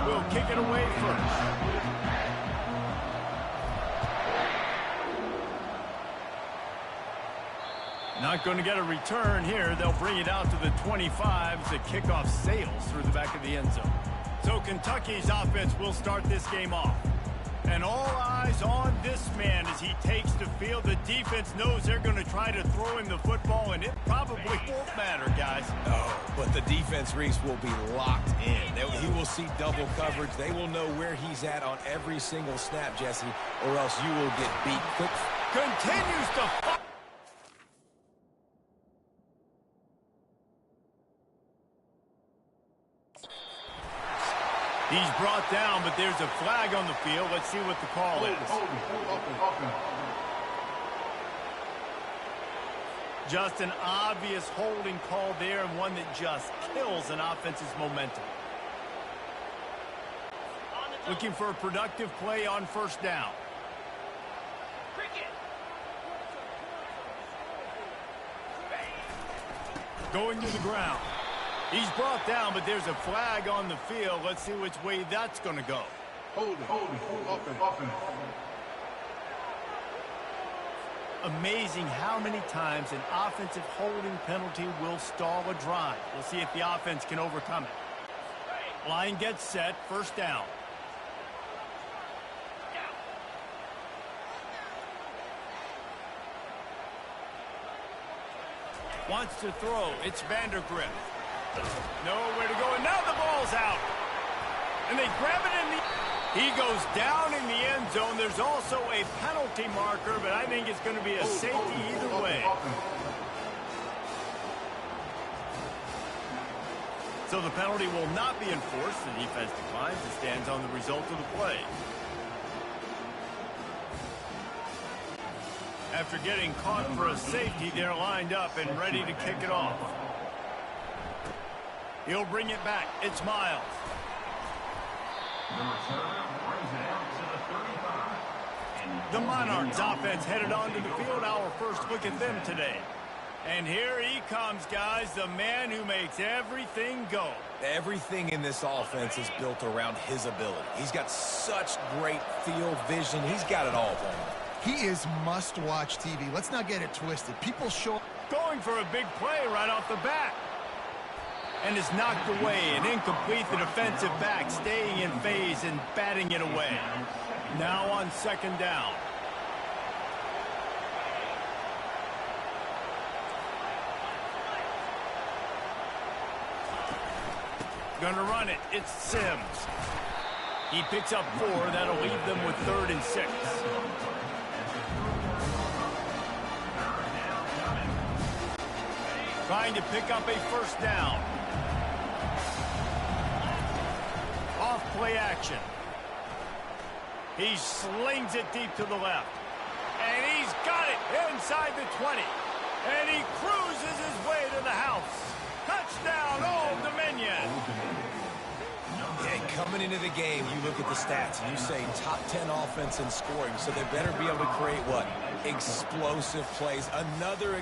will kick it away first. Not going to get a return here. They'll bring it out to the 25 as the kickoff sails through the back of the end zone. So Kentucky's offense will start this game off. And all eyes on this man as he takes the field. The defense knows they're going to try to throw him the football, and it probably won't matter, guys. Oh, but the defense, Reese, will be locked in. He will see double coverage. They will know where he's at on every single snap, Jesse, or else you will get beat quick. Continues to fight. He's brought down, but there's a flag on the field. Let's see what the call is. Just an obvious holding call there, and one that just kills an offense's momentum. Looking for a productive play on first down. Going to the ground. He's brought down, but there's a flag on the field. Let's see which way that's going to go. Amazing how many times an offensive holding penalty will stall a drive. We'll see if the offense can overcome it. Line gets set, first down. Wants to throw. It's Vandergrift. Nowhere to go, and now the ball's out. And they grab it in the... He goes down in the end zone. There's also a penalty marker, but I think it's going to be a safety either way. So the penalty will not be enforced. The defense declines and stands on the result of the play. After getting caught for a safety, they're lined up and ready to kick it off. He'll bring it back. It's Miles. The Monarchs offense headed onto the field. Our first look at them today. And here he comes, guys, the man who makes everything go. Everything in this offense is built around his ability. He's got such great field vision. He's got it all, Tony. He is must-watch TV. Let's not get it twisted. People show... Going for a big play right off the bat. And is knocked away and incomplete. The defensive back staying in phase and batting it away. Now on second down. Gonna run it. It's Sims. He picks up 4. That'll leave them with 3rd and 6. Trying to pick up a first down. Off play action. He slings it deep to the left. And he's got it inside the 20. And he cruises his way to the house. Touchdown, Old Dominion. Yeah, coming into the game, you look at the stats and you say top 10 offense in scoring. So they better be able to create what? Explosive plays. Another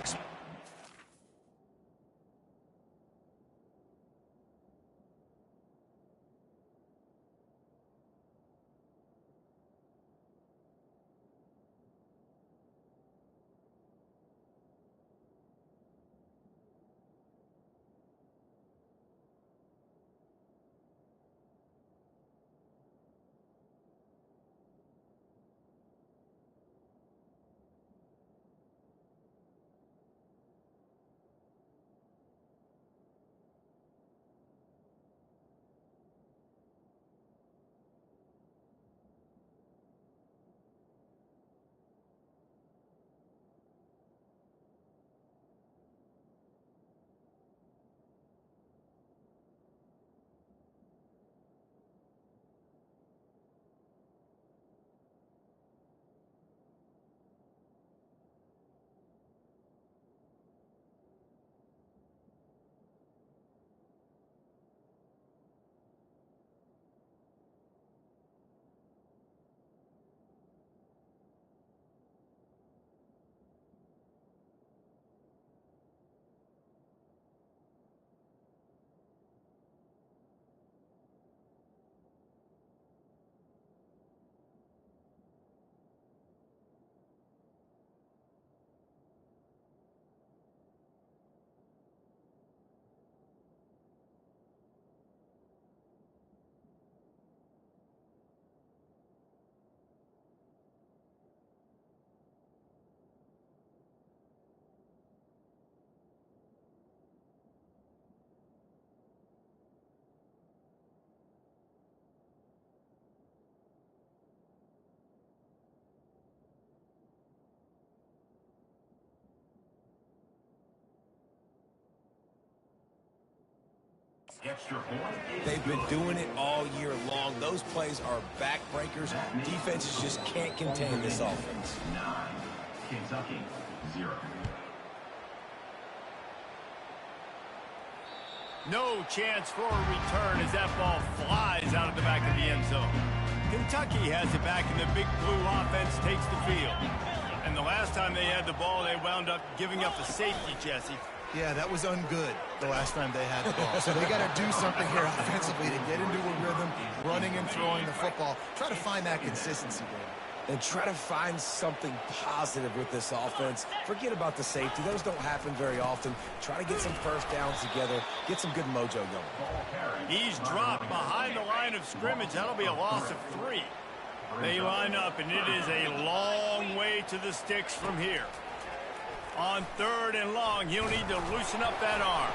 They've been doing it all year long. Those plays are backbreakers. Defenses just can't contain this offense. 9, Kentucky, 0. No chance for a return as that ball flies out of the back of the end zone. Kentucky has it back, and the big blue offense takes the field. And the last time they had the ball, they wound up giving up a safety, Jesse. Yeah, that was ungood the last time they had the ball. So they got to do something here offensively to get into a rhythm, running and throwing the football. Try to find that consistency, David. And try to find something positive with this offense. Forget about the safety. Those don't happen very often. Try to get some first downs together. Get some good mojo going. He's dropped behind the line of scrimmage. That'll be a loss of 3. They line up, and it is a long way to the sticks from here. On 3rd and long, he'll need to loosen up that arm.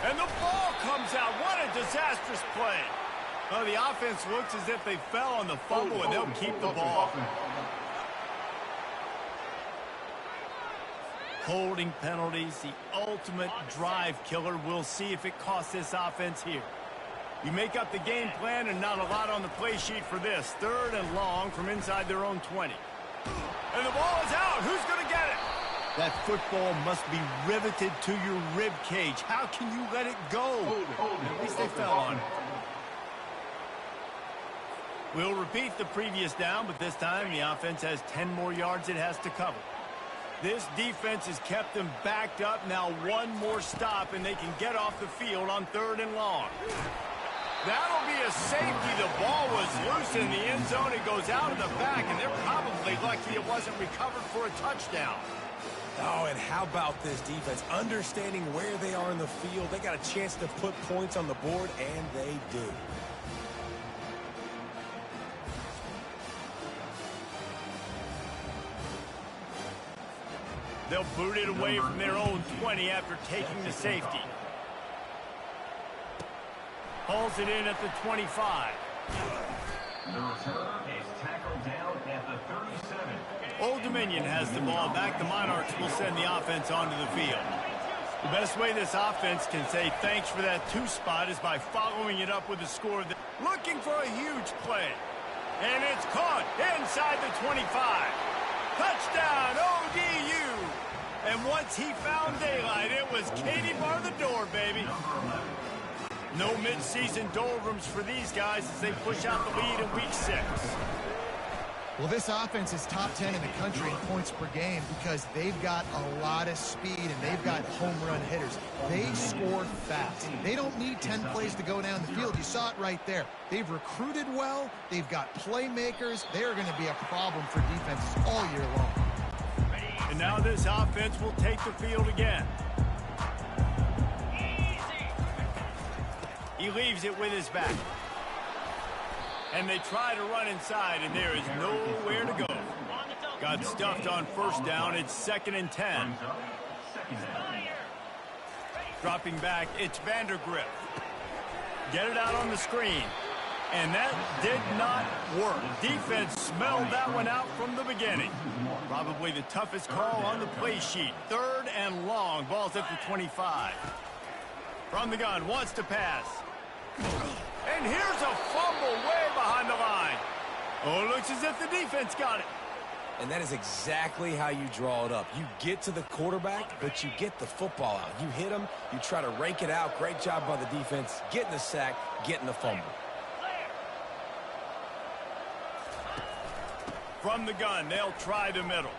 And the ball comes out. What a disastrous play. Well, the offense looks as if they fell on the fumble, and they'll keep the ball. Holding penalties, the ultimate drive killer. We'll see if it costs this offense here. You make up the game plan, and not a lot on the play sheet for this. 3rd and long from inside their own 20. And the ball is out. Who's going to get it? That football must be riveted to your rib cage. How can you let it go? At least they fell on it. We'll repeat the previous down, but this time the offense has 10 more yards it has to cover. This defense has kept them backed up. Now one more stop, and they can get off the field on 3rd and long. That'll be a safety. The ball was loose in the end zone. It goes out of the back, and they're probably lucky it wasn't recovered for a touchdown. Oh, and how about this defense? Understanding where they are in the field. They got a chance to put points on the board, and they do. They'll boot it away from their own 20 after taking the safety. Hauls it in at the 25. The returner is tackled down at the 37. Old Dominion has the ball back. The Monarchs will send the offense onto the field. The best way this offense can say thanks for that 2 spot is by following it up with a score. Looking for a huge play. And it's caught inside the 25. Touchdown, ODU. And once he found daylight, it was Katie bar the door, baby. No midseason doldrums for these guys as they push out the lead in week 6. Well, this offense is top 10 in the country in points per game because they've got a lot of speed and they've got home run hitters. They score fast. They don't need 10 plays to go down the field. You saw it right there. They've recruited well. They've got playmakers. They're going to be a problem for defenses all year long. And now this offense will take the field again. He leaves it with his back. And they try to run inside, and there is nowhere to go. Got stuffed on 1st down. It's 2nd and 10. Dropping back, it's Vandergrift. Get it out on the screen. And that did not work. Defense smelled that one out from the beginning. Probably the toughest call on the play sheet. 3rd and long. Ball's at the 25. From the gun, wants to pass. And here's a fumble way behind the line. Oh, it looks as if the defense got it. And that is exactly how you draw it up. You get to the quarterback, but you get the football out. You hit him, you try to rake it out. Great job by the defense. Getting the sack, getting the fumble. From the gun, they'll try the middle.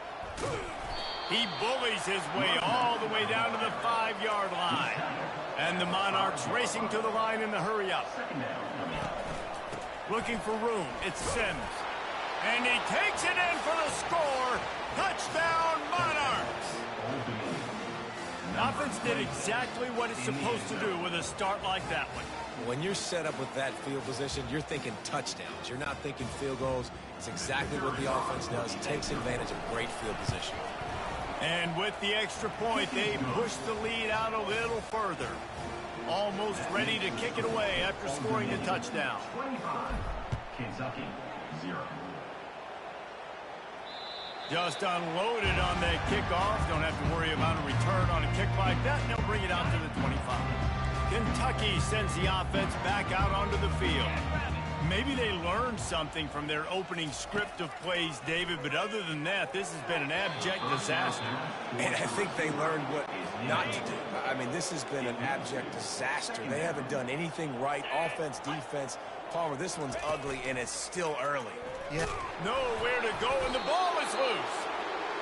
He bullies his way all the way down to the 5-yard line. And the Monarchs racing to the line in the hurry-up. Looking for room. It's Sims. And he takes it in for the score. Touchdown, Monarchs. Offense did exactly what it's supposed to do with a start like that one. When you're set up with that field position, you're thinking touchdowns. You're not thinking field goals. It's exactly what the offense does. Takes advantage of great field position. And with the extra point, they push the lead out a little further. Almost ready to kick it away after scoring a touchdown. 25, Kentucky, 0. Just unloaded on the kickoff. Don't have to worry about a return on a kick like that. And they'll bring it out to the 25. Kentucky sends the offense back out onto the field. Maybe they learned something from their opening script of plays, David, but other than that, this has been an abject disaster. And I think they learned what not to do. I mean, this has been an abject disaster. They haven't done anything right, offense, defense. Palmer, this one's ugly, and it's still early. Yeah. Nowhere to go, and the ball is loose.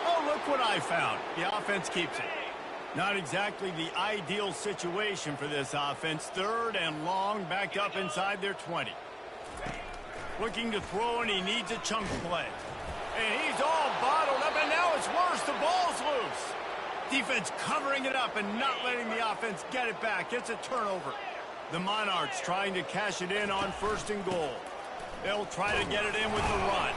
Oh, look what I found. The offense keeps it. Not exactly the ideal situation for this offense. 3rd and long, back up inside their 20. Looking to throw, and he needs a chunk play. And he's all bottled up, and now it's worse. The ball's loose. Defense covering it up and not letting the offense get it back. It's a turnover. The Monarchs trying to cash it in on 1st and goal. They'll try to get it in with the run.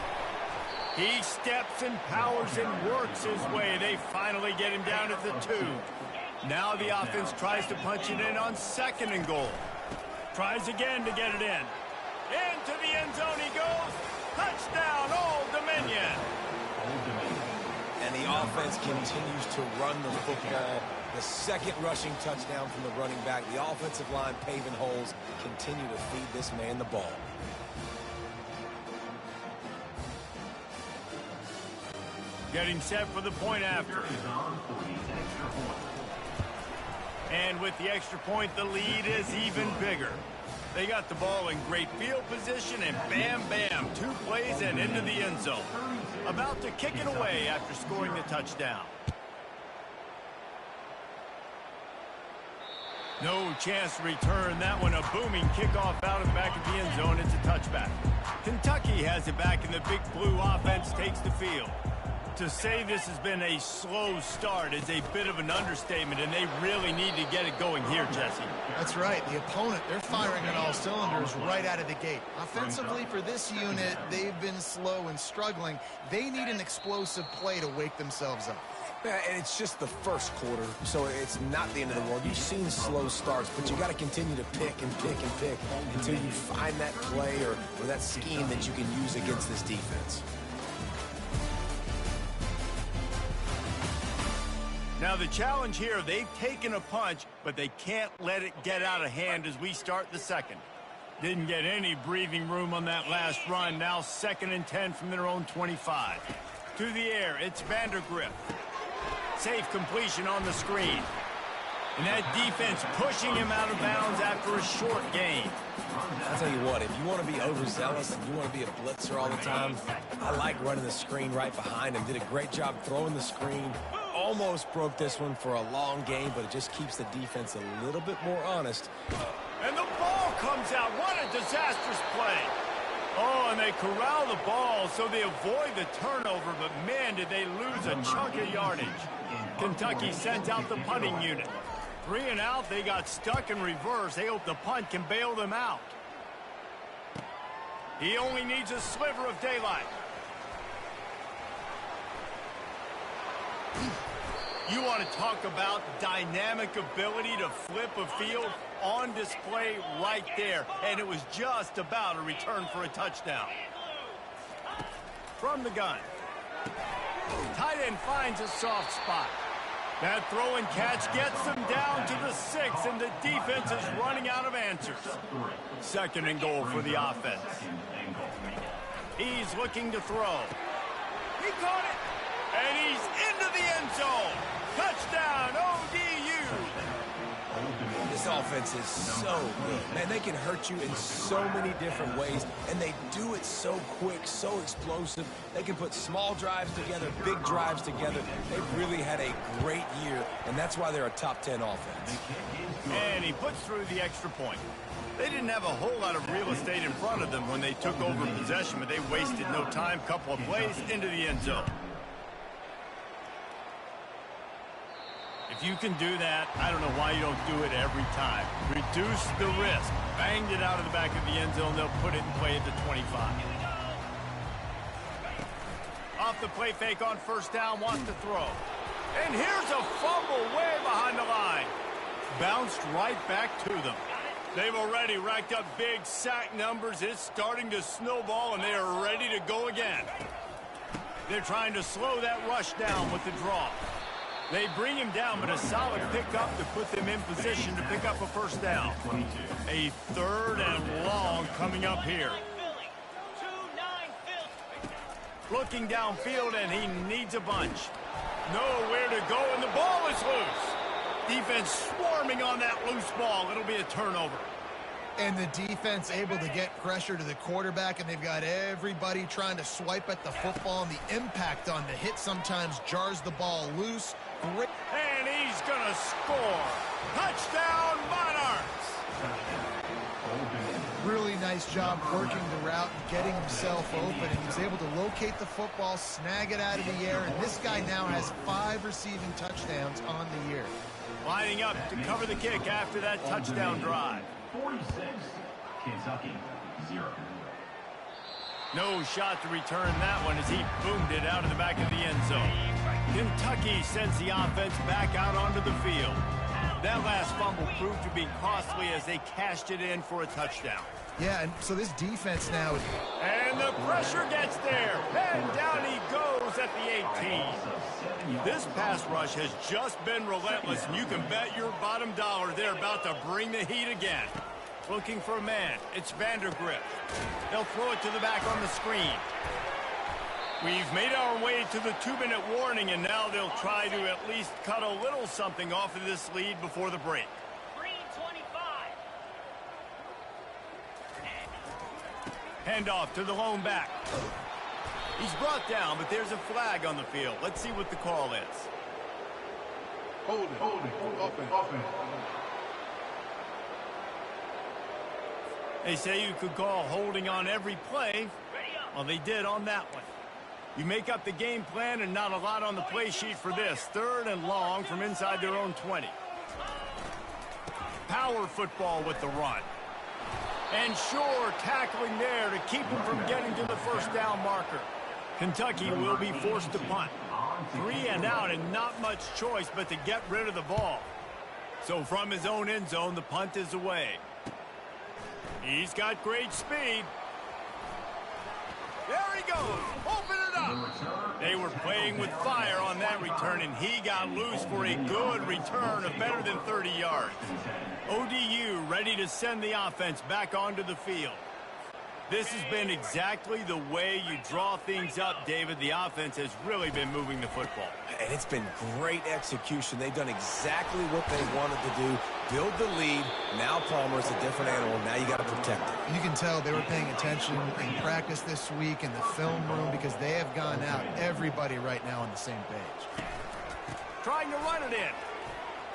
He steps and powers and works his way. They finally get him down at the 2. Now the offense tries to punch it in on 2nd and goal. Tries again to get it in. Into the end zone he goes. Touchdown, Old Dominion. And the offense continues to run the football. The 2nd rushing touchdown from the running back. The offensive line paving holes. Continue to feed this man the ball. Getting set for the point after. And with the extra point, the lead is even bigger. They got the ball in great field position, and bam, bam, 2 plays and into the end zone. About to kick it away after scoring the touchdown. No chance to return that one. A booming kickoff out of the back of the end zone. It's a touchback. Kentucky has it back, and the big blue offense takes the field. To say this has been a slow start is a bit of an understatement, and they really need to get it going here, Jesse. That's right. The opponent, they're firing on all cylinders right out of the gate. Offensively, for this unit, they've been slow and struggling. They need an explosive play to wake themselves up. Yeah, and it's just the first quarter, so it's not the end of the world. You've seen slow starts, but you got to continue to pick and pick and pick until you find that play or that scheme that you can use against this defense. Now the challenge here, they've taken a punch, but they can't let it get out of hand as we start the 2nd. Didn't get any breathing room on that last run. Now 2nd and 10 from their own 25. To the air, it's Vandergrift. Safe completion on the screen. And that defense pushing him out of bounds after a short gain. I'll tell you what, if you want to be overzealous and you want to be a blitzer all the time, I like running the screen right behind him. Did a great job throwing the screen. Almost broke this one for a long game, but it just keeps the defense a little bit more honest. And the ball comes out. What a disastrous play. Oh, and they corral the ball so they avoid the turnover, but man, did they lose a chunk of yardage. Kentucky sends out the punting unit. 3 and out, they got stuck in reverse. They hope the punt can bail them out. He only needs a sliver of daylight. You want to talk about dynamic ability to flip a field? On display right there, and it was just about a return for a touchdown. From the gun. Tight end finds a soft spot. That throw and catch gets them down to the 6, and the defense is running out of answers. 2nd and goal for the offense. He's looking to throw. He caught it, and he's into the end zone. Touchdown, ODU. This offense is so good. Man, they can hurt you in so many different ways, and they do it so quick, so explosive. They can put small drives together, big drives together. They've really had a great year, and that's why they're a top 10 offense. And he puts through the extra point. They didn't have a whole lot of real estate in front of them when they took over possession, but they wasted no time. Couple of plays into the end zone. If you can do that, I don't know why you don't do it every time. Reduce the risk. Banged it out of the back of the end zone. They'll put it in play at the 25. Off the play fake on 1st down, wants to throw. And here's a fumble way behind the line. Bounced right back to them. They've already racked up big sack numbers. It's starting to snowball, and they are ready to go again. They're trying to slow that rush down with the draw. They bring him down, but a solid pickup to put them in position to pick up a first down. A 3rd and long coming up here. Looking downfield, and he needs a bunch. Nowhere to go, and the ball is loose. Defense swarming on that loose ball. It'll be a turnover. And the defense able to get pressure to the quarterback, and they've got everybody trying to swipe at the football, and the impact on the hit sometimes jars the ball loose. And he's going to score. Touchdown, Monarchs! Really nice job working the route and getting himself open, and he's able to locate the football, snag it out of the air, and this guy now has 5 receiving touchdowns on the year. Lining up to cover the kick after that touchdown drive. 46, Kentucky, 0. No shot to return that one as he boomed it out of the back of the end zone. Kentucky sends the offense back out onto the field. That last fumble proved to be costly as they cashed it in for a touchdown. Yeah, and so this defense now is... And the pressure gets there. And down he goes at the 18. This pass rush has just been relentless, and you can bet your bottom dollar they're about to bring the heat again. Looking for a man. It's Vandergrift. They'll throw it to the back on the screen. We've made our way to the 2-minute warning, and now they'll try to at least cut a little something off of this lead before the break. 3:25. Handoff to the lone back. He's brought down, but there's a flag on the field. Let's see what the call is. Hold it, open. They say you could call holding on every play. Well, they did on that one. You make up the game plan and not a lot on the play sheet for this. 3rd and long from inside their own 20. Power football with the run. And sure, tackling there to keep him from getting to the first down marker. Kentucky will be forced to punt. 3 and out and not much choice but to get rid of the ball. So from his own end zone, the punt is away. He's got great speed. There he goes. Open it up. They were playing with fire on that return, and he got loose for a good return of better than 30 yards. ODU ready to send the offense back onto the field. This has been exactly the way you draw things up, David. The offense has really been moving the football. And it's been great execution. They've done exactly what they wanted to do. Build the lead. Now Palmer's a different animal. Now you got to protect it. You can tell they were paying attention in practice this week in the film room because they have gone out, everybody right now on the same page. Trying to run it in.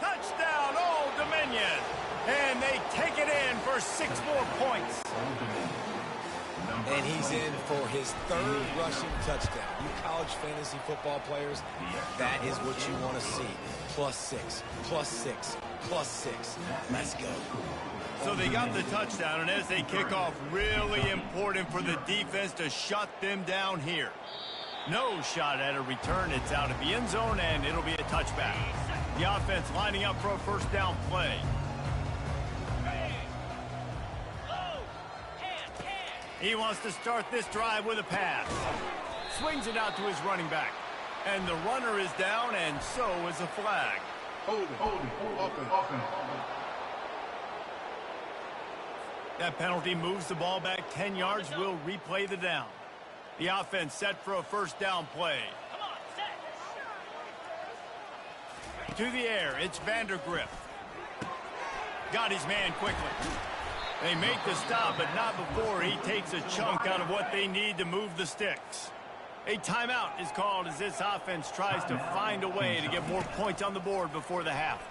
Touchdown, Old Dominion. And they take it in for 6 more points. And he's in for his 3rd rushing touchdown. You college fantasy football players, that is what you want to see. +6, +6, +6. Let's go. So they got the touchdown, and as they kick off, really important for the defense to shut them down here. No shot at a return. It's out of the end zone, and it'll be a touchback. The offense lining up for a first down play. He wants to start this drive with a pass. Swings it out to his running back. And the runner is down, and so is a flag. Hold it, open. That penalty moves the ball back 10 yards. We'll replay the down. The offense set for a first down play. To the air, it's Vandergrift. Got his man quickly. They make the stop, but not before he takes a chunk out of what they need to move the sticks. A timeout is called as this offense tries to find a way to get more points on the board before the half.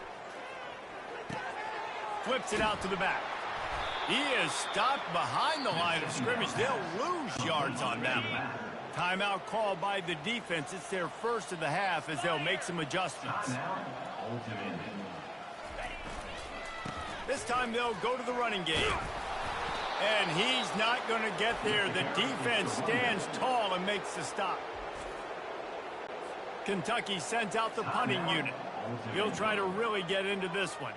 Flips it out to the back. He is stopped behind the line of scrimmage. They'll lose yards on that one. Timeout called by the defense. It's their first of the half as they'll make some adjustments. This time they'll go to the running game. And he's not going to get there. The defense stands tall and makes the stop. Kentucky sends out the punting unit. He'll try to really get into this one.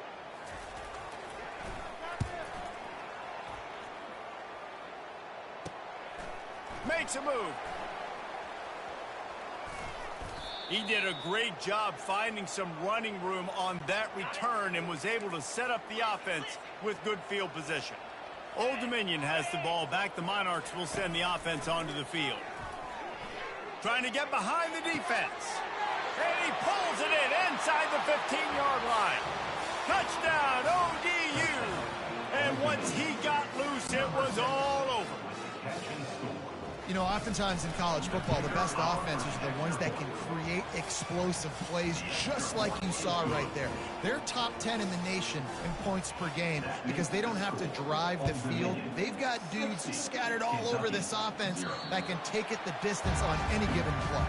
Makes a move. He did a great job finding some running room on that return and was able to set up the offense with good field position. Old Dominion has the ball back. The Monarchs will send the offense onto the field. Trying to get behind the defense. And he pulls it in inside the 15-yard line. Touchdown, ODU. And once he got loose, it was all over. You know, oftentimes in college football, the best offenses are the ones that can create explosive plays, just like you saw right there. They're top 10 in the nation in points per game because they don't have to drive the field. They've got dudes scattered all over this offense that can take it the distance on any given play.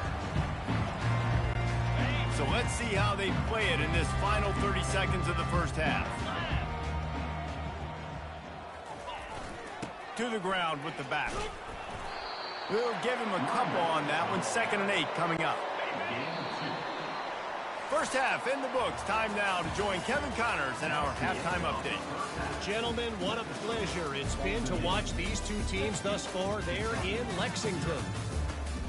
So let's see how they play it in this final 30 seconds of the first half. To the ground with the back. We'll give him a couple on that one. 2nd and 8 coming up. First half in the books. Time now to join Kevin Connors in our halftime update. Gentlemen, what a pleasure it's been to watch these two teams thus far there in Lexington.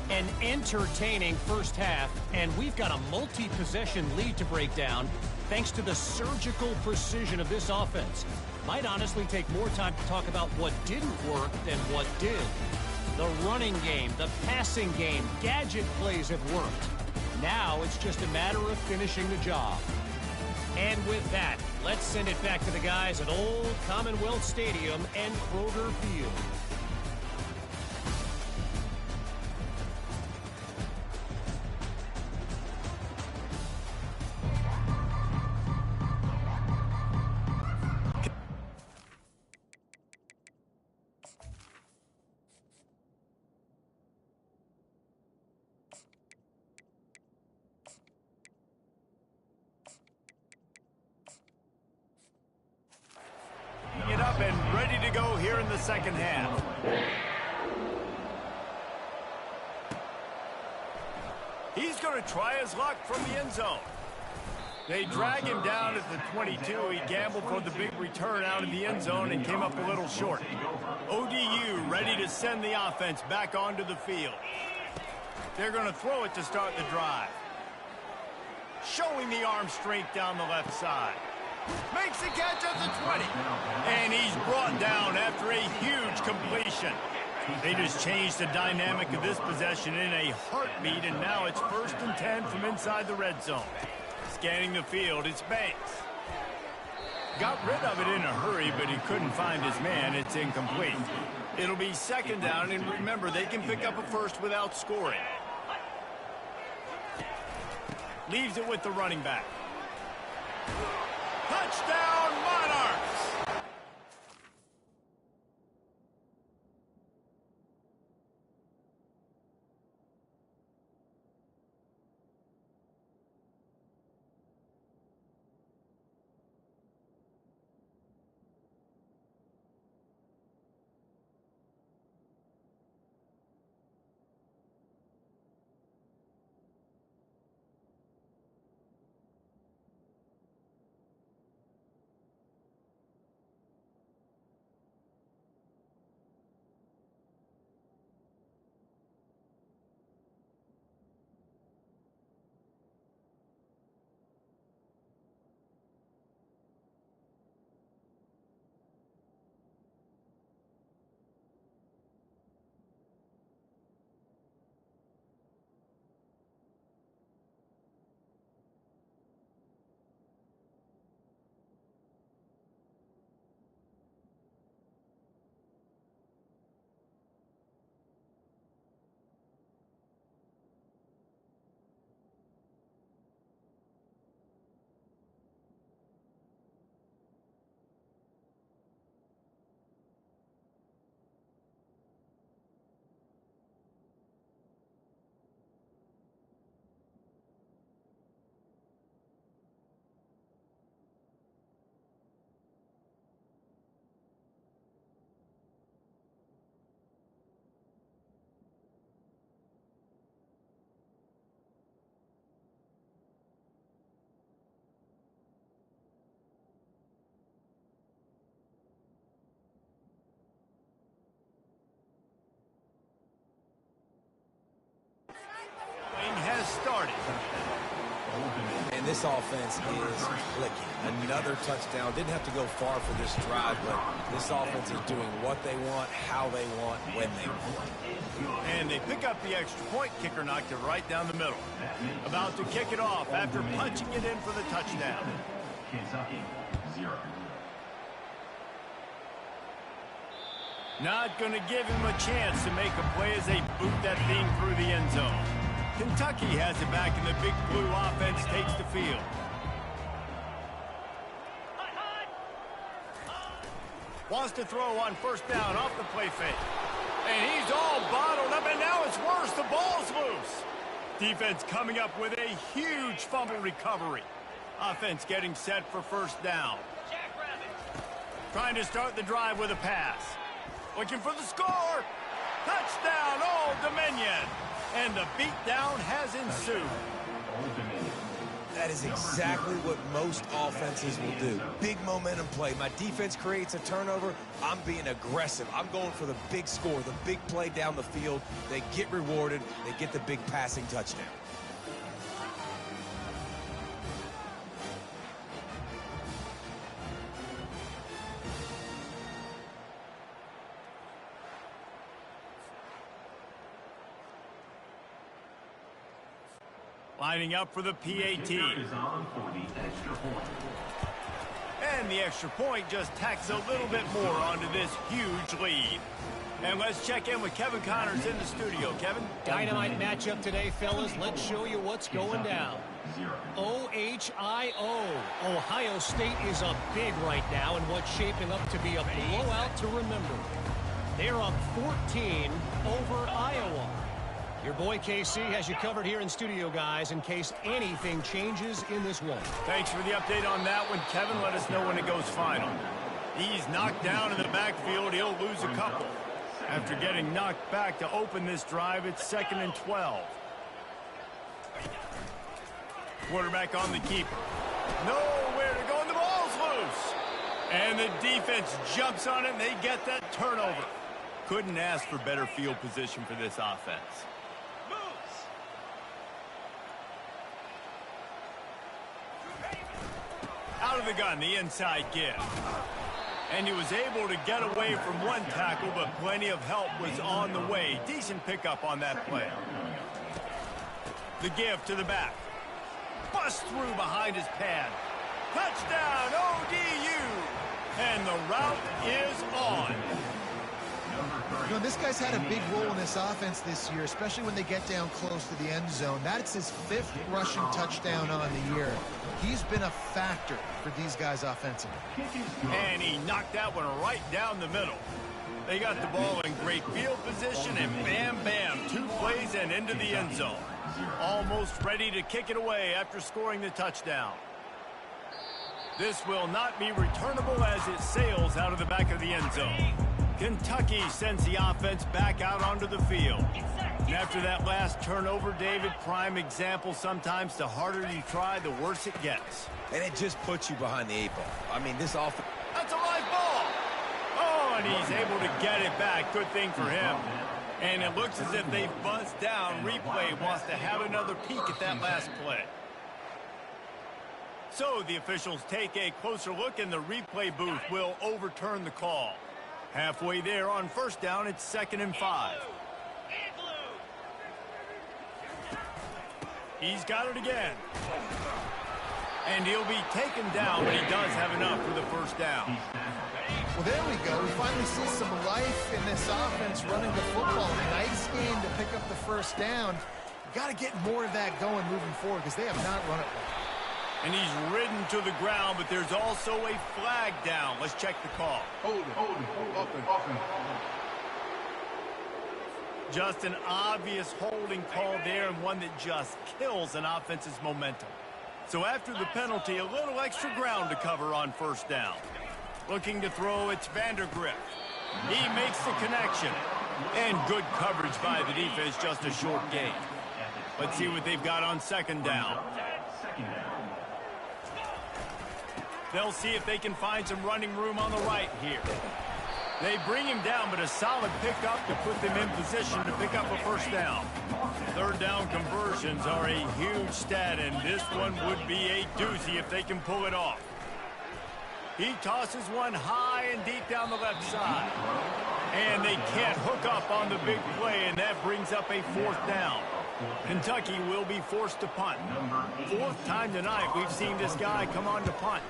An entertaining first half, and we've got a multi-possession lead to break down thanks to the surgical precision of this offense. Might honestly take more time to talk about what didn't work than what did. The running game, the passing game, gadget plays have worked. Now it's just a matter of finishing the job. And with that, let's send it back to the guys at Old Commonwealth Stadium and Kroger Field. It up and ready to go here in the second half. He's going to try his luck from the end zone. They drag him down at the 22. He gambled for the big return out of the end zone and came up a little short. ODU ready to send the offense back onto the field. They're going to throw it to start the drive. Showing the arm strength down the left side. Makes the catch at the 20. And he's brought down after a huge completion. They just changed the dynamic of this possession in a heartbeat, and now it's 1st and 10 from inside the red zone. Scanning the field, it's Banks. Got rid of it in a hurry, but he couldn't find his man. It's incomplete. It'll be 2nd down, and remember, they can pick up a first without scoring. Leaves it with the running back. Touchdown, Monarchs! this offense is clicking. Another touchdown. Didn't have to go far for this drive, but this offense is doing what they want, how they want, when they want. And they pick up the extra point. Kicker knocked it right down the middle. About to kick it off after punching it in for the touchdown. Kentucky, 0. Not going to give him a chance to make a play as they boot that thing through the end zone. Kentucky has it back, and the big blue offense takes the field. Wants to throw on first down off the play fake. And he's all bottled up, and now it's worse. The ball's loose. Defense coming up with a huge fumble recovery. Offense getting set for first down. Trying to start the drive with a pass. Looking for the score. Touchdown, Old Dominion. And the beatdown has ensued. That is exactly what most offenses will do. Big momentum play. My defense creates a turnover. I'm being aggressive. I'm going for the big score, the big play down the field. They get rewarded. They get the big passing touchdown. Lining up for the PAT. Is on for the extra point. And the extra point just tacks a little bit more onto this huge lead. And let's check in with Kevin Connors in the studio. Kevin? Dynamite matchup today, fellas. Let's show you what's going down. OHIO. Ohio State is up big right now in what's shaping up to be a blowout to remember. They're up 14 over Iowa. Your boy KC has you covered here in studio, guys, in case anything changes in this one. Thanks for the update on that one, Kevin. Let us know when it goes final. He's knocked down in the backfield. He'll lose a couple. After getting knocked back to open this drive, it's 2nd and 12. Quarterback on the keeper. Nowhere to go, and the ball's loose. And the defense jumps on it, and they get that turnover. Couldn't ask for better field position for this offense. Out of the gun, the inside give. And he was able to get away from one tackle, but plenty of help was on the way. Decent pickup on that play. The give to the back. Bust through behind his pad. Touchdown, ODU! And the route is on. You know, this guy's had a big role in this offense this year, especially when they get down close to the end zone. That's his 5th rushing touchdown on the year. He's been a factor for these guys offensively. And he knocked that one right down the middle. They got the ball in great field position, and bam, bam, 2 plays and into the end zone. Almost ready to kick it away after scoring the touchdown. This will not be returnable as it sails out of the back of the end zone. Kentucky sends the offense back out onto the field. And after that last turnover, David, prime example, sometimes the harder you try, the worse it gets. And it just puts you behind the 8 ball. I mean, this offense... That's a live ball! Oh, and he's able to get it back. Good thing for him. And it looks as if they've buzzed down. Replay wants to have another peek at that last play. So the officials take a closer look, and the replay booth will overturn the call. Halfway there on first down, it's 2nd and 5. He's got it again. And he'll be taken down, but he does have enough for the first down. Well, there we go. We finally see some life in this offense running the football. Nice game to pick up the first down. Got to get more of that going moving forward because they have not run it well. And he's ridden to the ground, but there's also a flag down. Let's check the call. Hold it, offense. Just an obvious holding call there, and one that just kills an offense's momentum. So after the penalty, a little extra ground to cover on first down. Looking to throw, it's Vandergrift. He makes the connection. And good coverage by the defense, just a short gain. Let's see what they've got on second down. They'll see if they can find some running room on the right here. They bring him down, but a solid pickup to put them in position to pick up a first down. Third down conversions are a huge stat, and this one would be a doozy if they can pull it off. He tosses one high and deep down the left side. And they can't hook up on the big play, and that brings up a fourth down. Kentucky will be forced to punt. Fourth time tonight we've seen this guy come on to punt.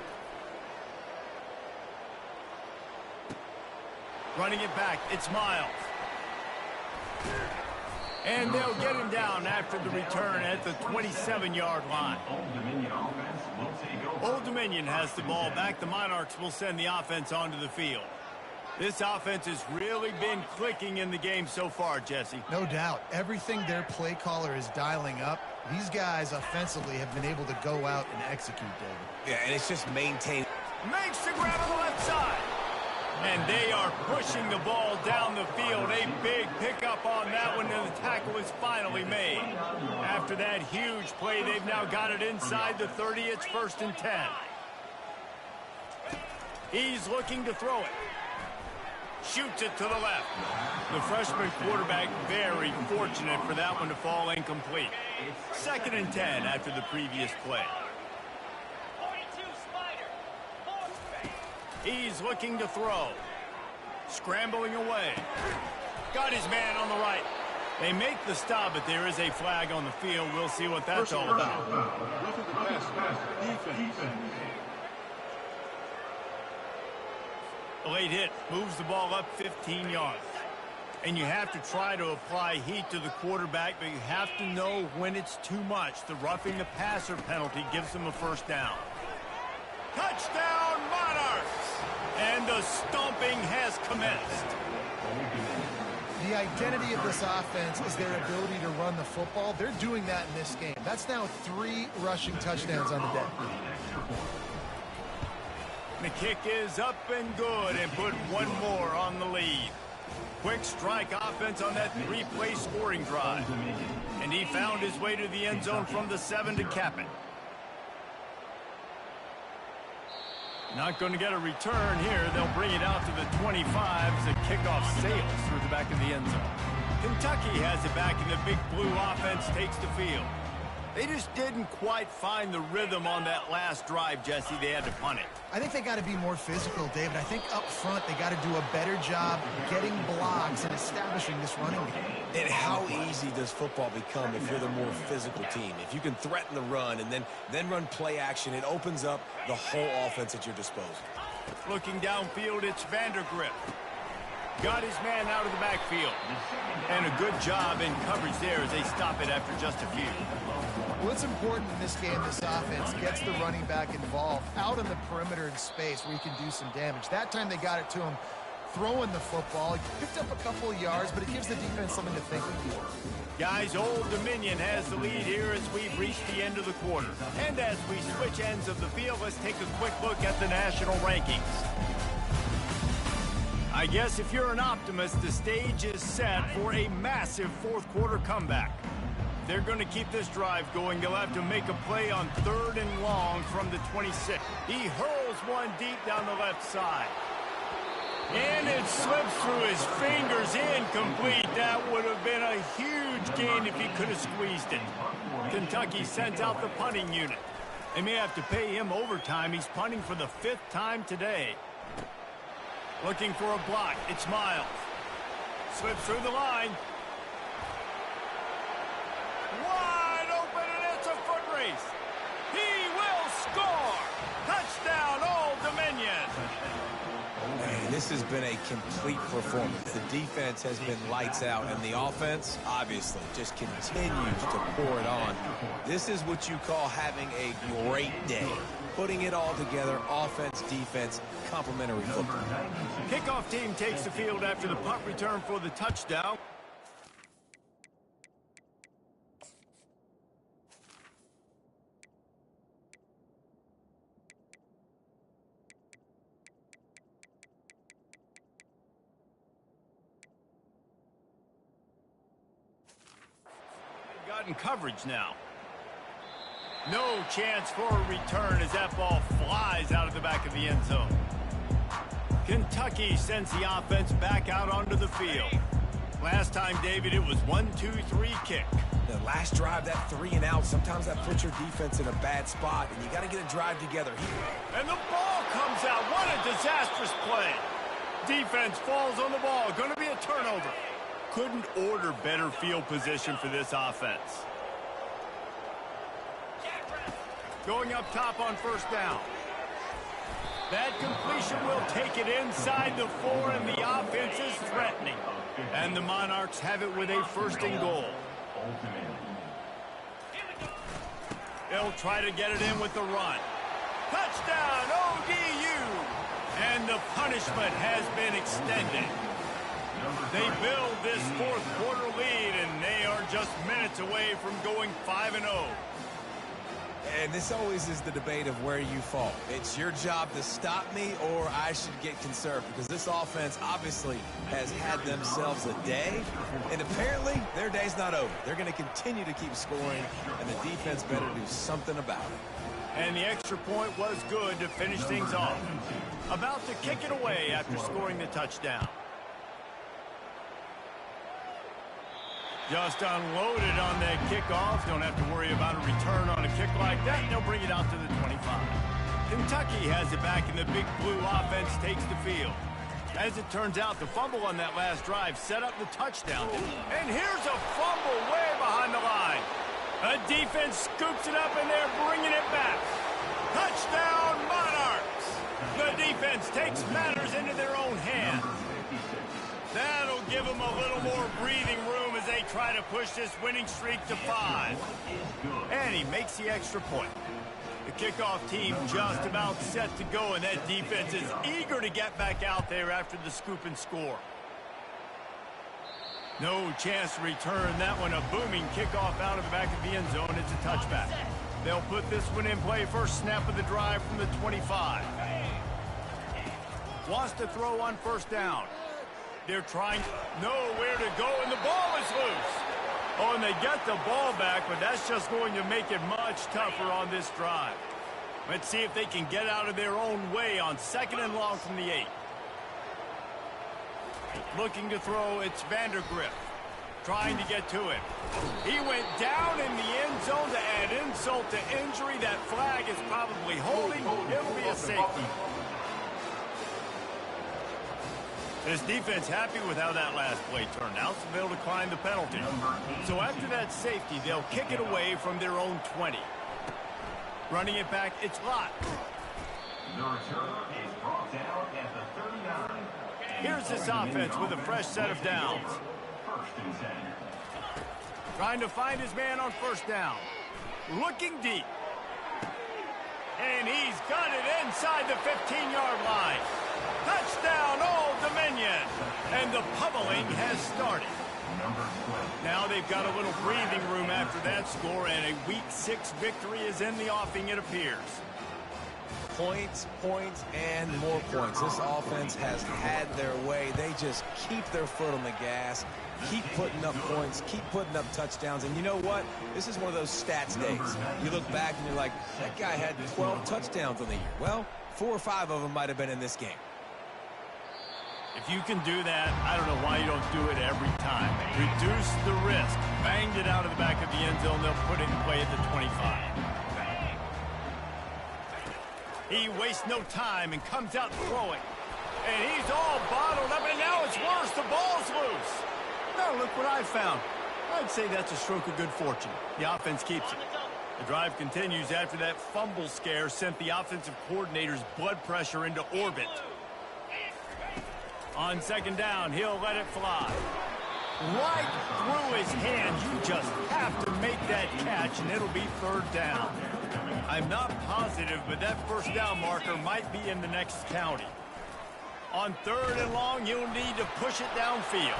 Running it back, it's Miles. And they'll get him down after the return at the 27-yard line. Old Dominion has the ball back. The Monarchs will send the offense onto the field. This offense has really been clicking in the game so far, Jesse. No doubt. Everything their play caller is dialing up, these guys offensively have been able to go out and execute, David. Yeah, and it's just maintained. Makes the grab on the left side. And they are pushing the ball down the field. A big pickup on that one, and the tackle is finally made. After that huge play, they've now got it inside the 30. It's 1st and 10. He's looking to throw it. Shoots it to the left. The freshman quarterback very fortunate for that one to fall incomplete. 2nd and 10 after the previous play. He's looking to throw. Scrambling away. Got his man on the right. They make the stop, but there is a flag on the field. We'll see what that's all about. Look at the pass. Defense. The late hit moves the ball up 15 yards. And you have to try to apply heat to the quarterback, but you have to know when it's too much. The roughing the passer penalty gives them a first down. Touchdown, Monarchs! And the stomping has commenced. The identity of this offense is their ability to run the football. They're doing that in this game. That's now 3 rushing touchdowns on the day. The kick is up and good, and put one more on the lead. Quick strike offense on that 3-play scoring drive. And he found his way to the end zone from the 7 to cap it. Not going to get a return here. They'll bring it out to the 25 as the kickoff sails through the back of the end zone. Kentucky has it back, and the big blue offense takes the field. They just didn't quite find the rhythm on that last drive, Jesse. They had to punt it. I think they got to be more physical, David. I think up front they got to do a better job getting blocks and establishing this running game. And how easy does football become if you're the more physical team? If you can threaten the run and then run play action, it opens up the whole offense at your disposal. Looking downfield, it's Vandergrift. Got his man out of the backfield. And a good job in coverage there as they stop it after just a few. Well, it's important in this game, this offense gets the running back involved out on the perimeter in space where he can do some damage. That time they got it to him throwing the football. He picked up a couple of yards, but it gives the defense something to think about. Guys, Old Dominion has the lead here as we've reached the end of the quarter. And as we switch ends of the field, let's take a quick look at the national rankings. I guess if you're an optimist, the stage is set for a massive fourth quarter comeback. They're going to keep this drive going. They'll have to make a play on 3rd and long from the 26. He hurls one deep down the left side. And it slips through his fingers, incomplete. That would have been a huge gain if he could have squeezed it. Kentucky sends out the punting unit. They may have to pay him overtime. He's punting for the 5th time today. Looking for a block. It's Miles. Slips through the line. Wide open, and it's a foot race. He will score. Touchdown, Old Dominion. Man, this has been a complete performance. The defense has been lights out, and the offense, obviously, just continues to pour it on. This is what you call having a great day. Putting it all together, offense, defense, complementary football. Kickoff team takes the field after the punt return for the touchdown. Gotten coverage now. No chance for a return as that ball flies out of the back of the end zone. Kentucky sends the offense back out onto the field. Last time, David, it was 1-2-3 kick. The last drive, that 3 and out, sometimes that puts your defense in a bad spot, and you got to get a drive together. And the ball comes out. What a disastrous play. Defense falls on the ball. Going to be a turnover. Couldn't order better field position for this offense. Going up top on first down. That completion will take it inside the 4, and the offense is threatening. And the Monarchs have it with a 1st and goal. They'll try to get it in with the run. Touchdown, ODU! And the punishment has been extended. They build this 4th quarter lead, and they are just minutes away from going 5-0. And this always is the debate of where you fall. It's your job to stop me, or I should get conserved, because this offense obviously has had themselves a day, and apparently their day's not over. They're going to continue to keep scoring, and the defense better do something about it. And the extra point was good to finish things off. About to kick it away after scoring the touchdown. Just unloaded on that kickoff. Don't have to worry about a return on a kick like that. They'll bring it out to the 25. Kentucky has it back, and the Big Blue offense takes the field. As it turns out, the fumble on that last drive set up the touchdown. And here's a fumble way behind the line. A defense scoops it up, and they're bringing it back. Touchdown, Monarchs! The defense takes matters into their own hands. That'll give them a little more breathing room as they try to push this winning streak to 5. And he makes the extra point. The kickoff team just about set to go, and that defense is eager to get back out there after the scoop and score. No chance to return that one. A booming kickoff out of the back of the end zone. It's a touchback. They'll put this one in play. First snap of the drive from the 25. Wants to throw on first down. They're trying nowhere to go, and the ball is loose. Oh, and they get the ball back, but that's just going to make it much tougher on this drive. Let's see if they can get out of their own way on 2nd and long from the 8. Looking to throw, it's Vandergriff. Trying to get to it. He went down in the end zone to add insult to injury. That flag is probably holding. It'll be a safety. This defense happy with how that last play turned out, so they'll decline the penalty. So after that safety, they'll kick it away from their own 20. Running it back, it's Lott. The return is brought down at the 39. Here's this offense with a fresh set of downs. 1st and 10. Trying to find his man on first down. Looking deep. And he's got it inside the 15-yard line. Touchdown, Old Dominion. And the pummeling has started. Now they've got a little breathing room after that score, and a Week 6 victory is in the offing, it appears. Points, points, and more points. This offense has had their way. They just keep their foot on the gas, keep putting up points, keep putting up touchdowns. And you know what? This is one of those stats days. You look back and you're like, that guy had 12 touchdowns on the year. Well, 4 or 5 of them might have been in this game. If you can do that, I don't know why you don't do it every time. Reduce the risk. Banged it out of the back of the end zone. They'll put it in play at the 25. He wastes no time and comes out throwing. And he's all bottled up, and now it's worse. The ball's loose. Now look what I found. I'd say that's a stroke of good fortune. The offense keeps it. The drive continues after that fumble scare sent the offensive coordinator's blood pressure into orbit. On 2nd down, he'll let it fly. Right through his hands. You just have to make that catch, and it'll be 3rd down. I'm not positive, but that first down marker might be in the next county. On 3rd and long, you'll need to push it downfield.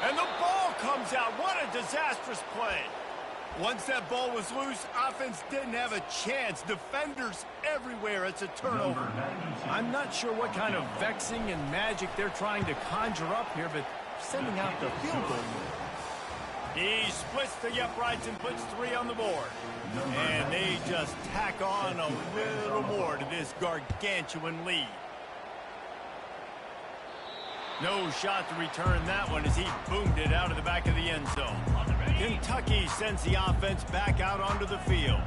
And the ball comes out. What a disastrous play. Once that ball was loose, offense didn't have a chance. Defenders everywhere. It's a turnover. I'm not sure what kind of vexing and magic they're trying to conjure up here, but sending out the field goal. He splits the uprights and puts 3 on the board. And they just tack on a little more to this gargantuan lead. No shot to return that one as he boomed it out of the back of the end zone. Kentucky sends the offense back out onto the field.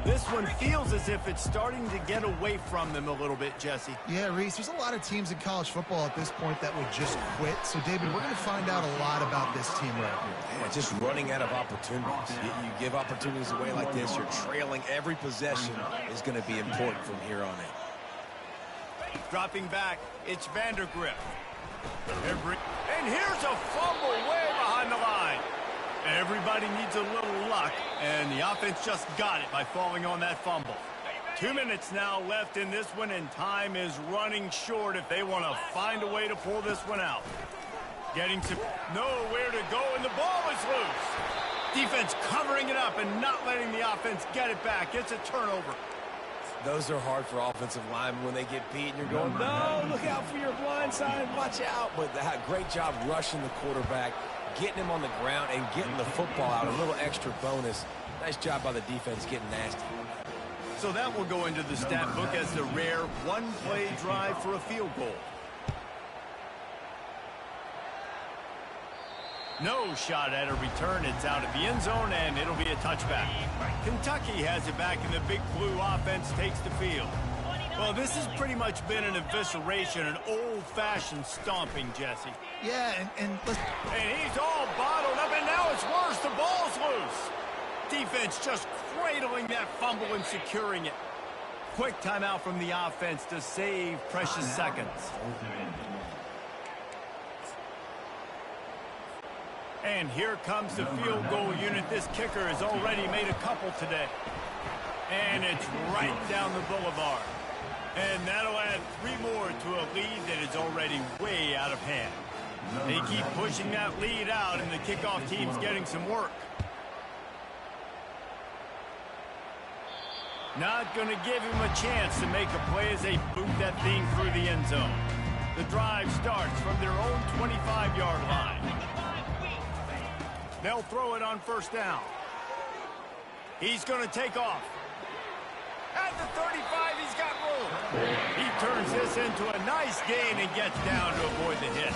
This one feels as if it's starting to get away from them a little bit, Jesse. Yeah, Reese, there's a lot of teams in college football at this point that would just quit. So, David, we're going to find out a lot about this team right here. Yeah, just running out of opportunities. You give opportunities away like this, you're trailing. Every possession is going to be important from here on in. Dropping back, it's Vandergrift. And here's a fumble way behind the line. Everybody needs a little luck, and the offense just got it by falling on that fumble. 2 minutes now left in this one, and time is running short if they want to find a way to pull this one out. Getting to nowhere to go, and the ball is loose. Defense covering it up and not letting the offense get it back. It's a turnover. Those are hard for offensive linemen when they get beat, and you're going, no, look out for your blind side, watch out. But great job rushing the quarterback, getting him on the ground, and getting the football out. A little extra bonus. Nice job by the defense getting nasty. So that will go into the stat book as the rare one-play drive for a field goal. No shot at a return. It's out of the end zone, and it'll be a touchback. Kentucky has it back, and the Big Blue offense takes the field. Well, this has pretty much been an evisceration, an old-fashioned stomping, Jesse. Yeah, and he's all bottled up, and now it's worse. The ball's loose. Defense just cradling that fumble and securing it. Quick timeout from the offense to save precious seconds. And here comes the field goal unit. This kicker has already made a couple today. And it's right down the boulevard. And that'll add 3 more to a lead that is already way out of hand. They keep pushing that lead out, and the kickoff team's getting some work. Not going to give him a chance to make a play as they boot that thing through the end zone. The drive starts from their own 25-yard line. They'll throw it on first down. He's going to take off. At the 35, he's got room. He turns this into a nice gain and gets down to avoid the hit.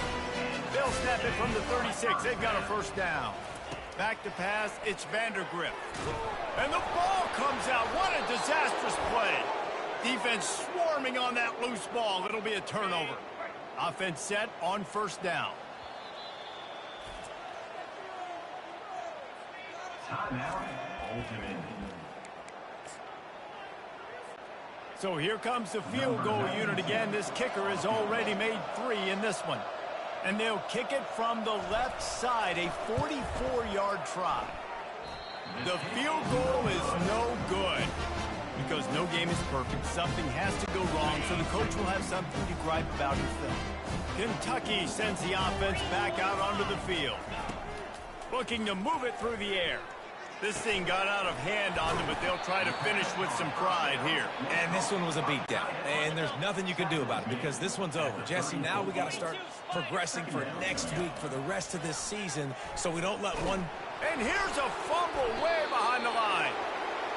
They'll snap it from the 36. They've got a first down. Back to pass, it's Vandergrift. And the ball comes out. What a disastrous play. Defense swarming on that loose ball. It'll be a turnover. Offense set on first down. So here comes the field goal unit again. This kicker has already made 3 in this one. And they'll kick it from the left side, a 44-yard try. The field goal is no good because no game is perfect. Something has to go wrong, so the coach will have something to gripe about in film. Kentucky sends the offense back out onto the field, looking to move it through the air. This thing got out of hand on them, but they'll try to finish with some pride here. And this one was a beatdown, and there's nothing you can do about it because this one's over. Jesse, now we got to start progressing for next week for the rest of this season so we don't let one... And here's a fumble way behind the line.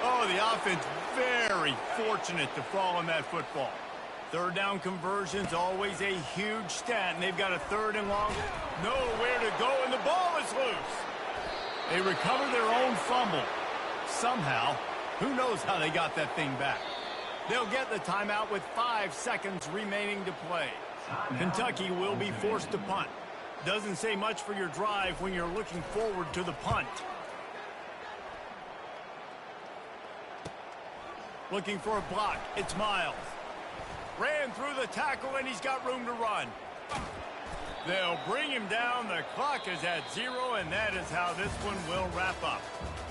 Oh, the offense very fortunate to fall on that football. Third down conversion's always a huge stat, and they've got a 3rd and long. Nowhere to go, and the ball is loose. They recover their own fumble. Somehow, who knows how they got that thing back. They'll get the timeout with 5 seconds remaining to play. Kentucky will be forced to punt. Doesn't say much for your drive when you're looking forward to the punt. Looking for a block. It's Miles. Ran through the tackle, and he's got room to run. They'll bring him down. The clock is at 0, and that is how this one will wrap up.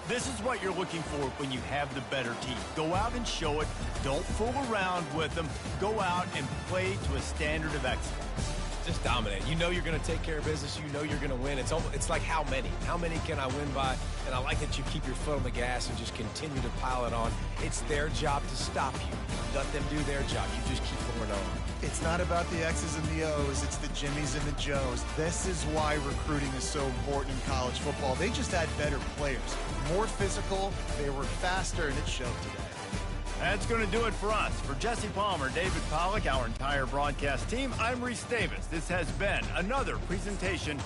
This is what you're looking for when you have the better team. Go out and show it. Don't fool around with them. Go out and play to a standard of excellence. Just dominate. You know you're going to take care of business. You know you're going to win. It's like how many? How many can I win by? And I like that you keep your foot on the gas and just continue to pile it on. It's their job to stop you. Let them do their job. You just keep going on. it's not about the X's and the O's, it's the Jimmies and the Joes. This is why recruiting is so important in college football. They just had better players, more physical, they were faster, and it showed today. That's going to do it for us. For Jesse Palmer, David Pollack, our entire broadcast team, I'm Reese Davis. This has been another presentation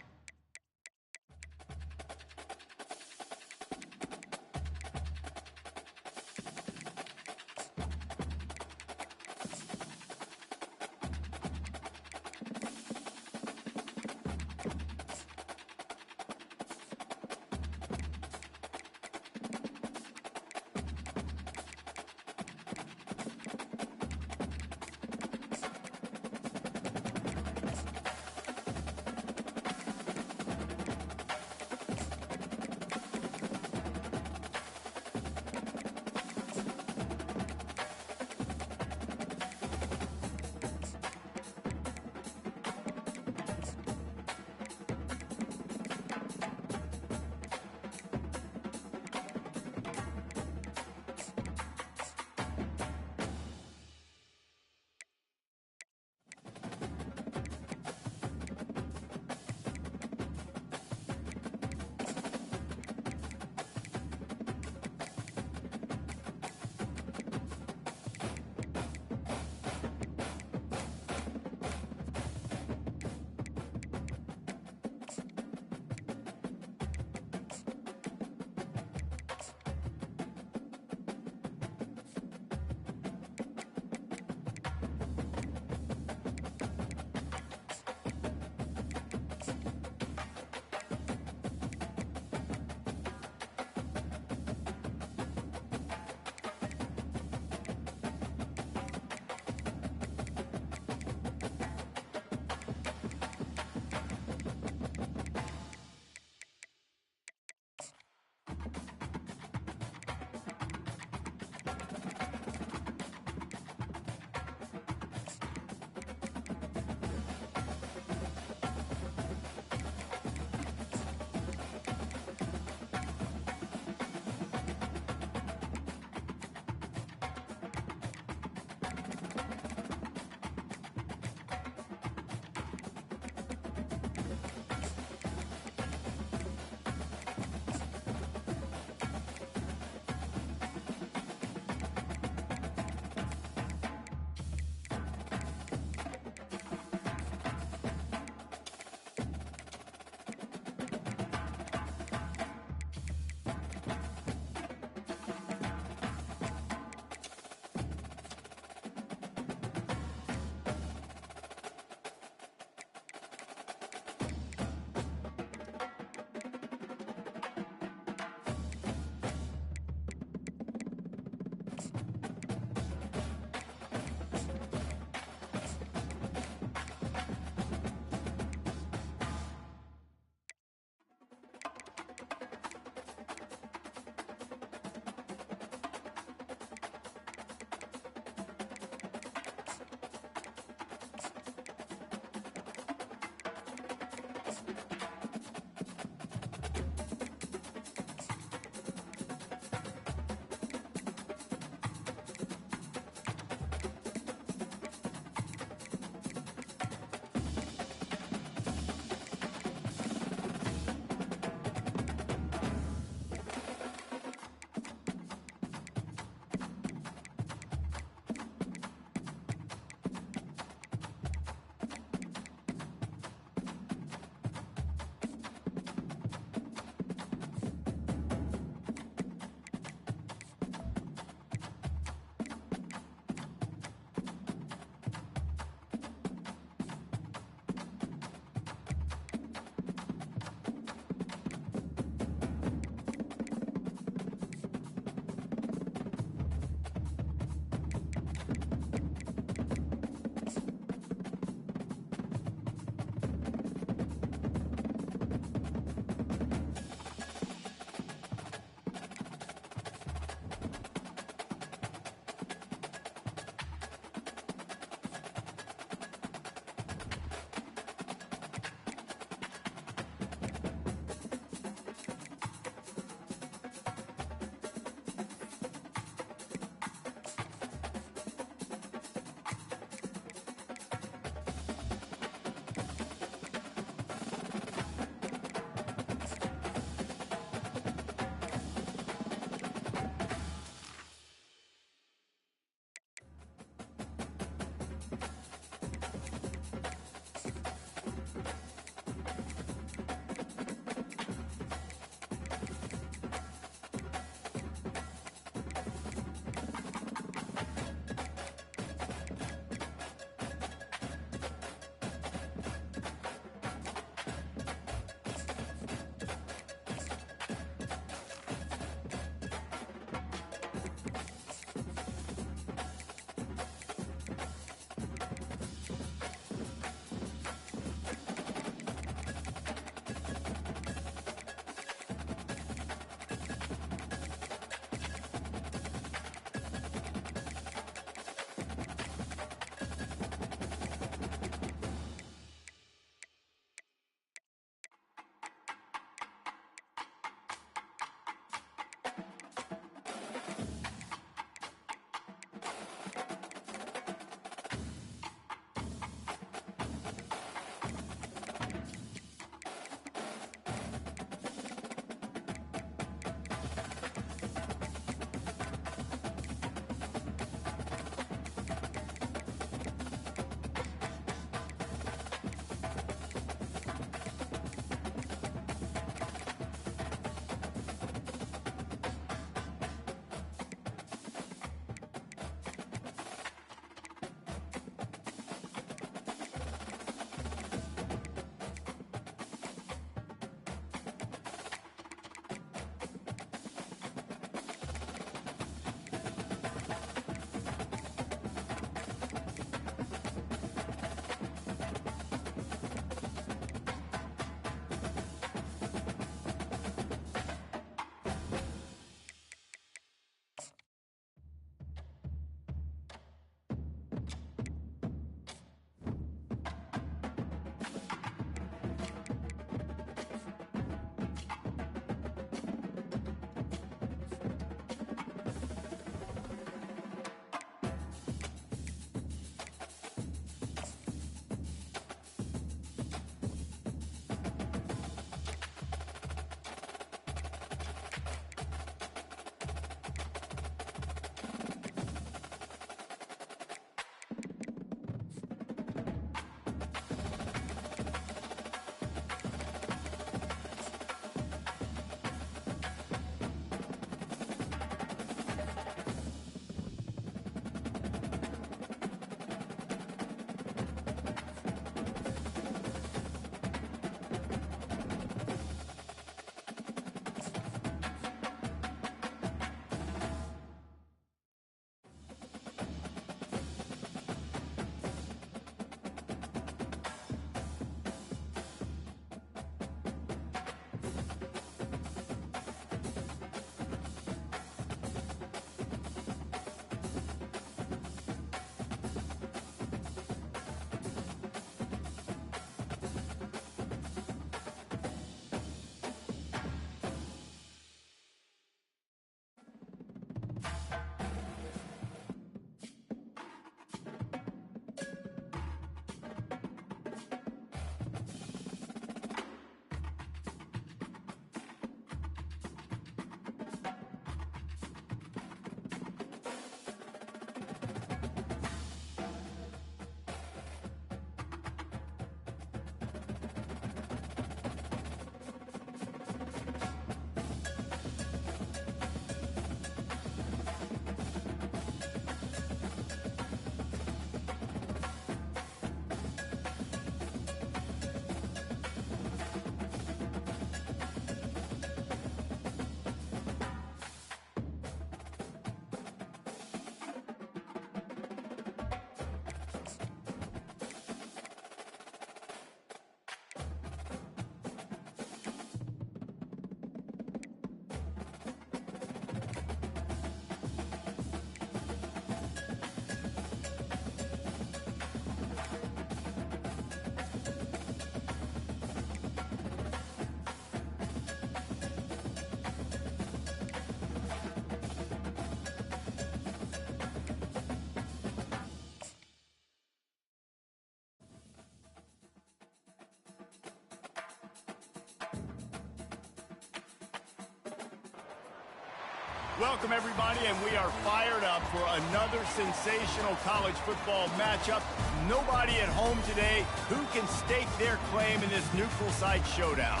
Welcome, everybody, and we are fired up for another sensational college football matchup. Nobody at home today who can stake their claim in this neutral site showdown.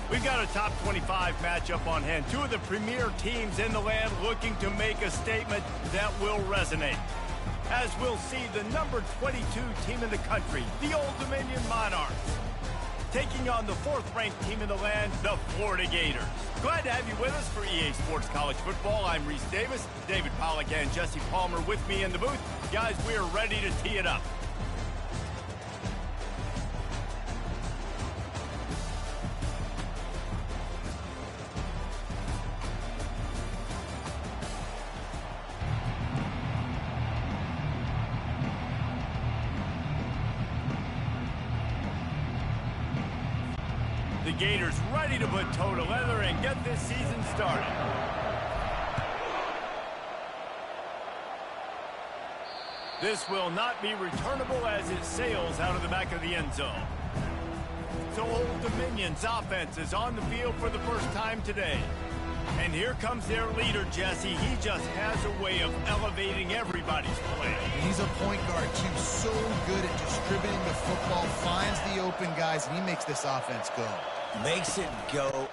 We've got a top 25 matchup on hand. Two of the premier teams in the land looking to make a statement that will resonate. As we'll see, the number 22 team in the country, the Old Dominion Monarchs, taking on the fourth-ranked team in the land, the Florida Gators. Glad to have you with us for EA Sports College Football. I'm Reese Davis, David Pollack and Jesse Palmer with me in the booth. Guys, we are ready to tee it up. The Gators ready to put toe to leather and get this season started. This will not be returnable as it sails out of the back of the end zone. So Old Dominion's offense is on the field for the first time today. And here comes their leader, Jesse. He just has a way of elevating everybody's play. He's a point guard, too. So good at distributing the football, finds the open guys, and he makes this offense go. Makes it go.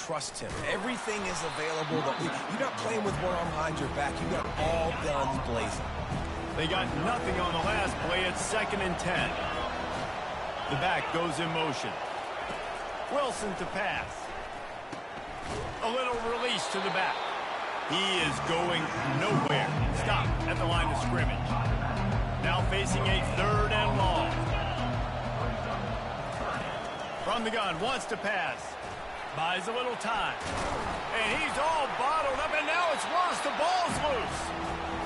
Trust him. Everything is available. You're not playing with one arm behind your back. You got all guns blazing. They got nothing on the last play. It's 2nd and 10. The back goes in motion. Wilson to pass. A little release to the back. He is going nowhere. Stop at the line of scrimmage. Now facing a 3rd and long. From the gun, wants to pass. Buys a little time. And he's all bottled up, and now it's worse. The ball's loose.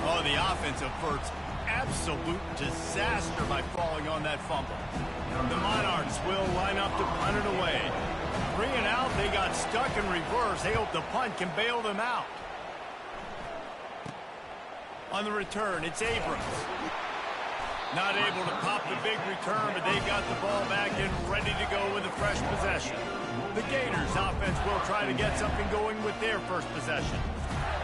Oh, the offense averts absolute disaster by falling on that fumble. The Monarchs will line up to punt it away. 3 and out, they got stuck in reverse. They hope the punt can bail them out. On the return, it's Abrams. Not able to pop the big return, but they got the ball back and ready to go with a fresh possession. The Gators offense will try to get something going with their first possession.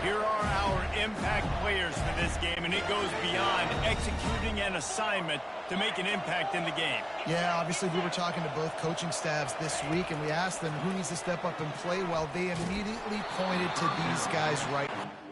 Here are our impact players for this game, and it goes beyond executing an assignment to make an impact in the game. Yeah, obviously we were talking to both coaching staffs this week, and we asked them who needs to step up and play well. They immediately pointed to these guys right now.